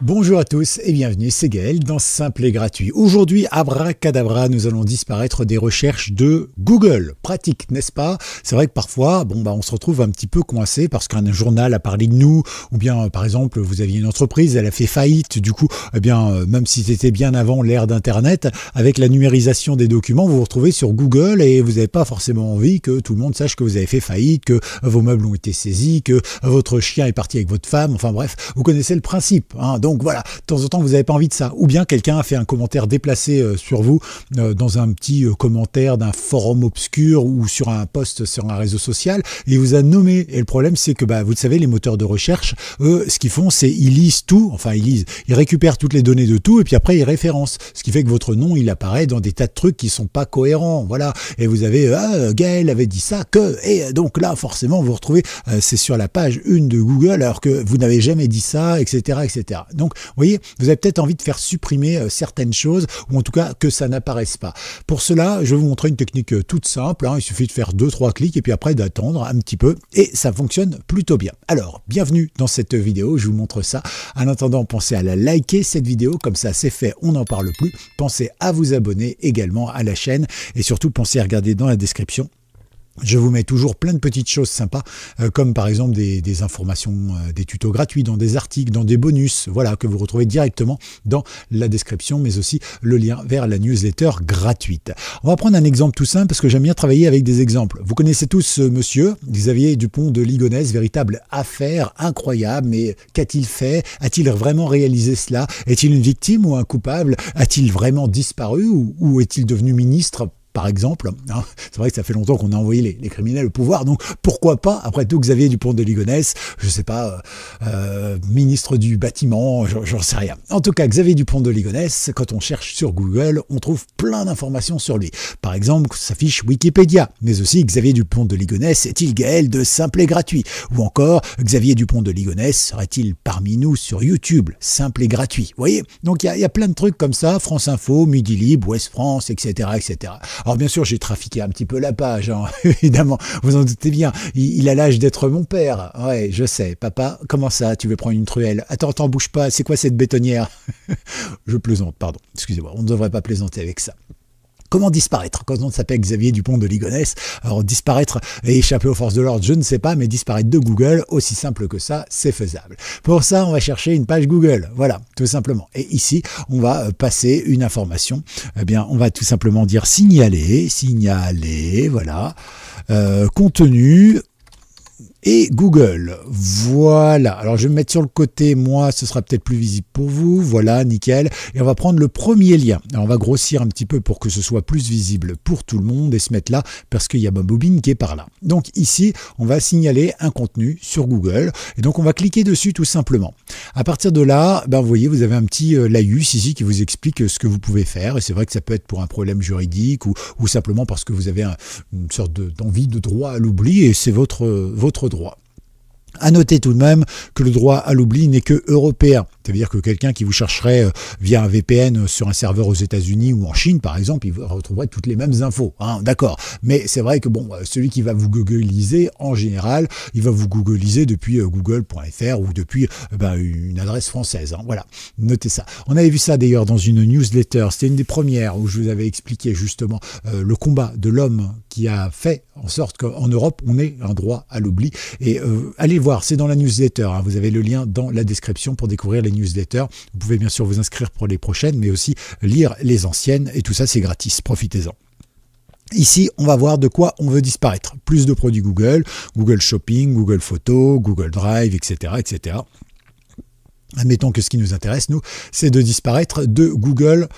Bonjour à tous et bienvenue, c'est Gaël dans Simple et Gratuit. Aujourd'hui, abracadabra, nous allons disparaître des recherches de Google. Pratique, n'est-ce pas? C'est vrai que parfois, on se retrouve un petit peu coincé parce qu'un journal a parlé de nous, ou bien, par exemple, vous aviez une entreprise, elle a fait faillite. Du coup, même si c'était bien avant l'ère d'Internet, avec la numérisation des documents, vous vous retrouvez sur Google et vous n'avez pas forcément envie que tout le monde sache que vous avez fait faillite, que vos meubles ont été saisis, que votre chien est parti avec votre femme. Enfin bref, vous connaissez le principe, hein. Donc voilà, de temps en temps, vous n'avez pas envie de ça. Ou bien quelqu'un a fait un commentaire déplacé sur vous, dans un petit commentaire d'un forum obscur ou sur un post sur un réseau social, et il vous a nommé. Et le problème, c'est que, vous le savez, les moteurs de recherche, eux, ce qu'ils font, c'est ils lisent tout, ils récupèrent toutes les données de tout, et puis après, ils référencent. Ce qui fait que votre nom, il apparaît dans des tas de trucs qui sont pas cohérents. Voilà. Et vous avez, Gaël avait dit ça, et donc là, forcément, vous vous retrouvez, c'est sur la page 1 de Google, alors que vous n'avez jamais dit ça, etc., etc. Donc, vous voyez, vous avez peut-être envie de faire supprimer certaines choses, ou en tout cas que ça n'apparaisse pas. Pour cela, je vais vous montrer une technique toute simple, hein. Il suffit de faire 2-3 clics et puis après d'attendre un petit peu, et ça fonctionne plutôt bien. Alors, bienvenue dans cette vidéo, je vous montre ça. En attendant, pensez à la liker cette vidéo, comme ça c'est fait, on n'en parle plus. Pensez à vous abonner également à la chaîne, et surtout pensez à regarder dans la description. Je vous mets toujours plein de petites choses sympas, comme par exemple des informations, des tutos gratuits, dans des articles, dans des bonus, voilà, que vous retrouvez directement dans la description, mais aussi le lien vers la newsletter gratuite. On va prendre un exemple tout simple, parce que j'aime bien travailler avec des exemples. Vous connaissez tous ce monsieur, Xavier Dupont de Ligonnès, véritable affaire incroyable, mais qu'a-t-il fait? A-t-il vraiment réalisé cela? Est-il une victime ou un coupable? A-t-il vraiment disparu ou est-il devenu ministre? Par exemple, hein, c'est vrai que ça fait longtemps qu'on a envoyé les criminels au pouvoir, donc pourquoi pas, après tout, Xavier Dupont de Ligonnès, je sais pas, ministre du bâtiment, j'en sais rien. En tout cas, Xavier Dupont de Ligonnès, quand on cherche sur Google, on trouve plein d'informations sur lui. Par exemple, s'affiche Wikipédia, mais aussi Xavier Dupont de Ligonnès est-il Gaël de Simple et Gratuit? Ou encore, Xavier Dupont de Ligonnès serait-il parmi nous sur YouTube, Simple et Gratuit? Vous voyez? Donc il y a plein de trucs comme ça, France Info, Midi Libre, Ouest France, etc., etc. Alors bien sûr, j'ai trafiqué un petit peu la page, hein, évidemment, vous en doutez bien, il a l'âge d'être mon père. Ouais, je sais, papa, comment ça, tu veux prendre une truelle? Attends, bouge pas, c'est quoi cette bétonnière? Je plaisante, pardon, excusez-moi, on ne devrait pas plaisanter avec ça. Comment disparaître quand on s'appelle Xavier Dupont de Ligonnès? Alors disparaître et échapper aux forces de l'ordre, je ne sais pas, mais disparaître de Google, aussi simple que ça, c'est faisable. Pour ça, on va chercher une page Google, voilà, tout simplement. Et ici, on va passer une information. Eh bien, on va tout simplement dire signaler, voilà, contenu. Et Google, voilà. Alors je vais me mettre sur le côté, moi ce sera peut-être plus visible pour vous, voilà, nickel. Et on va prendre le premier lien. Alors, on va grossir un petit peu pour que ce soit plus visible pour tout le monde et se mettre là parce qu'il y a ma bobine qui est par là. Donc ici, on va signaler un contenu sur Google et donc on va cliquer dessus tout simplement. À partir de là, vous voyez, vous avez un petit laïus ici qui vous explique ce que vous pouvez faire, et c'est vrai que ça peut être pour un problème juridique ou simplement parce que vous avez une sorte d'envie de droit à l'oubli et c'est votre droit. À noter tout de même que le droit à l'oubli n'est que européen. C'est-à-dire que quelqu'un qui vous chercherait via un VPN sur un serveur aux États-Unis ou en Chine, par exemple, il retrouverait toutes les mêmes infos. Hein, d'accord. Mais c'est vrai que celui qui va vous googliser, en général, il va vous googliser depuis google.fr ou depuis une adresse française. Hein, voilà. Notez ça. On avait vu ça d'ailleurs dans une newsletter. C'était une des premières où je vous avais expliqué justement le combat de l'homme qui a fait en sorte qu'en Europe, on ait un droit à l'oubli. Et allez voir, c'est dans la newsletter. Hein, vous avez le lien dans la description pour découvrir les newsletters. Vous pouvez bien sûr vous inscrire pour les prochaines, mais aussi lire les anciennes. Et tout ça, c'est gratis. Profitez-en. Ici, on va voir de quoi on veut disparaître. Plus de produits Google, Google Shopping, Google Photos, Google Drive, etc., etc. Admettons que ce qui nous intéresse, nous, c'est de disparaître de Google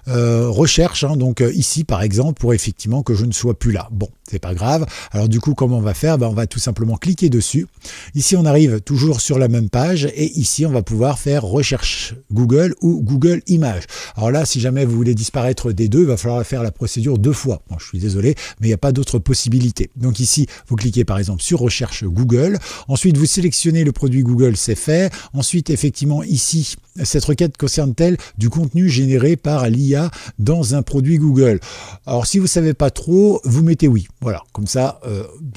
recherche, hein, donc ici par exemple pour effectivement que je ne sois plus là. Bon, c'est pas grave. Alors du coup, comment on va faire? On va tout simplement cliquer dessus. Ici, on arrive toujours sur la même page et ici, on va pouvoir faire recherche Google ou Google Images. Alors là, si jamais vous voulez disparaître des deux, il va falloir faire la procédure 2 fois. Bon, je suis désolé, mais il n'y a pas d'autre possibilité. Donc ici, vous cliquez par exemple sur recherche Google. Ensuite, vous sélectionnez le produit Google, c'est fait. Ensuite, effectivement, effectivement ici, cette requête concerne-t-elle du contenu généré par l'IA dans un produit Google? Alors si vous ne savez pas trop, vous mettez oui. Voilà, comme ça,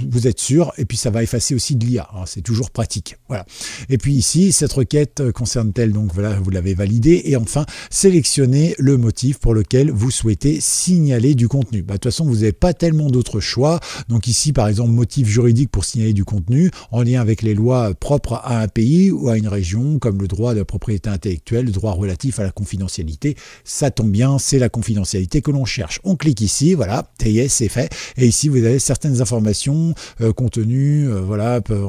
vous êtes sûr, et puis ça va effacer aussi de l'IA. Hein, c'est toujours pratique. Voilà. Et puis ici, cette requête concerne-t-elle, donc voilà, vous l'avez validée. Et enfin, sélectionnez le motif pour lequel vous souhaitez signaler du contenu. Bah, de toute façon, vous n'avez pas tellement d'autres choix. Donc ici, par exemple, motif juridique pour signaler du contenu en lien avec les lois propres à un pays ou à une région, comme le droit de la propriété intellectuelle, le droit relatif à la confidentialité. Ça tombe bien, c'est la confidentialité que l'on cherche. On clique ici, voilà, ça y est, c'est fait. Et ici, vous avez certaines informations, contenues, voilà, peuvent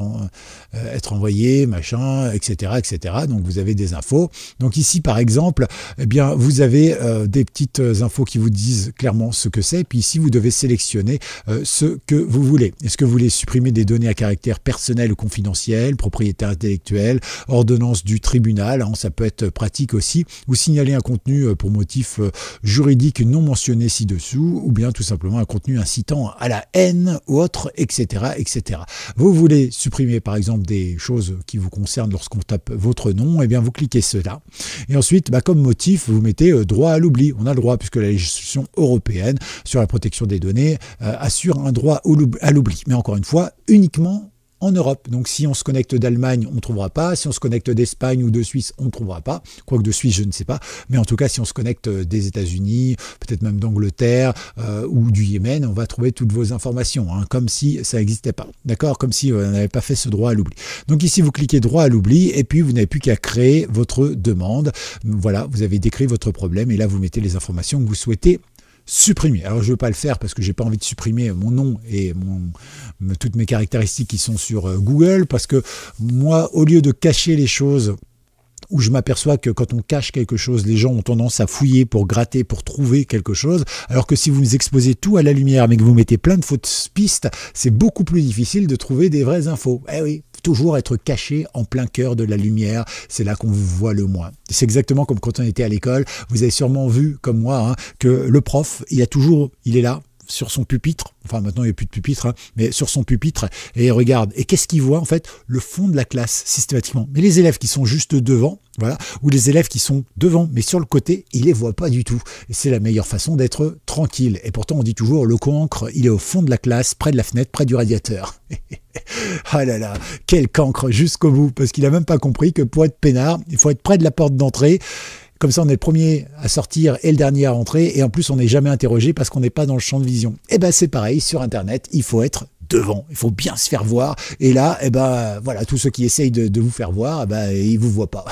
être envoyées, machin, etc., etc. Donc vous avez des infos. Donc ici, par exemple, eh bien, vous avez des petites infos qui vous disent clairement ce que c'est. Puis ici, vous devez sélectionner ce que vous voulez. Est-ce que vous voulez supprimer des données à caractère personnel ou confidentiel, propriété intellectuelle, ordonnance du tribunal, hein, ça peut être pratique aussi, ou signaler un contenu pour motif juridique non mentionné ci-dessous, ou bien tout simplement un contenu incitant à la haine ou autre, etc., etc. Vous voulez supprimer par exemple des choses qui vous concernent lorsqu'on tape votre nom, et bien vous cliquez cela. Et ensuite, comme motif, vous mettez droit à l'oubli. On a le droit, puisque la législation européenne sur la protection des données assure un droit à l'oubli. Mais encore une fois, uniquement en Europe. Donc si on se connecte d'Allemagne, on ne trouvera pas. Si on se connecte d'Espagne ou de Suisse, on ne trouvera pas. Quoique de Suisse, je ne sais pas. Mais en tout cas, si on se connecte des États-Unis, peut-être même d'Angleterre ou du Yémen, on va trouver toutes vos informations, hein, comme si ça n'existait pas. D'accord? Comme si on n'avait pas fait ce droit à l'oubli. Donc ici, vous cliquez droit à l'oubli et puis vous n'avez plus qu'à créer votre demande. Voilà, vous avez décrit votre problème et là, vous mettez les informations que vous souhaitez supprimer. Alors je ne veux pas le faire parce que j'ai pas envie de supprimer mon nom et toutes mes caractéristiques qui sont sur Google, parce que moi, au lieu de cacher les choses, où je m'aperçois que quand on cache quelque chose, les gens ont tendance à fouiller pour gratter, pour trouver quelque chose, alors que si vous exposez tout à la lumière, mais que vous mettez plein de fausses pistes, c'est beaucoup plus difficile de trouver des vraies infos. Eh oui, toujours être caché en plein cœur de la lumière, c'est là qu'on vous voit le moins. C'est exactement comme quand on était à l'école, vous avez sûrement vu, comme moi, hein, que le prof, il est là, sur son pupitre, enfin maintenant il n'y a plus de pupitre, hein, mais sur son pupitre, et il regarde. Et qu'est-ce qu'il voit en fait? Le fond de la classe, systématiquement. Mais les élèves qui sont juste devant, voilà, ou les élèves qui sont devant, mais sur le côté, il les voit pas du tout. Et c'est la meilleure façon d'être tranquille. Et pourtant on dit toujours, le cancre, il est au fond de la classe, près de la fenêtre, près du radiateur. Ah là là, quel cancre jusqu'au bout, parce qu'il a même pas compris que pour être peinard, il faut être près de la porte d'entrée. Comme ça, on est le premier à sortir et le dernier à rentrer. Et en plus, on n'est jamais interrogé parce qu'on n'est pas dans le champ de vision. Et ben, c'est pareil, sur Internet, il faut être devant. Il faut bien se faire voir. Et là, voilà, tous ceux qui essayent de vous faire voir, ils vous voient pas.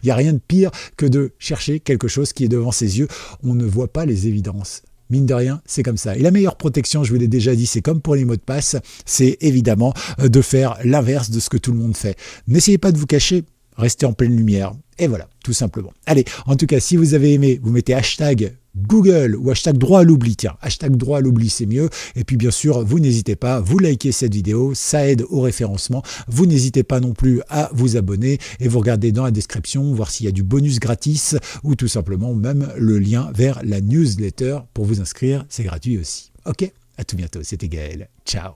Il n'y a rien de pire que de chercher quelque chose qui est devant ses yeux. On ne voit pas les évidences. Mine de rien, c'est comme ça. Et la meilleure protection, je vous l'ai déjà dit, c'est comme pour les mots de passe, c'est évidemment de faire l'inverse de ce que tout le monde fait. N'essayez pas de vous cacher. Restez en pleine lumière. Et voilà, tout simplement. Allez, en tout cas, si vous avez aimé, vous mettez hashtag Google ou hashtag droit à l'oubli. Tiens, hashtag droit à l'oubli, c'est mieux. Et puis, bien sûr, vous n'hésitez pas, vous likez cette vidéo, ça aide au référencement. Vous n'hésitez pas non plus à vous abonner et vous regardez dans la description, voir s'il y a du bonus gratis ou tout simplement même le lien vers la newsletter pour vous inscrire. C'est gratuit aussi. Ok, à tout bientôt. C'était Gaël. Ciao.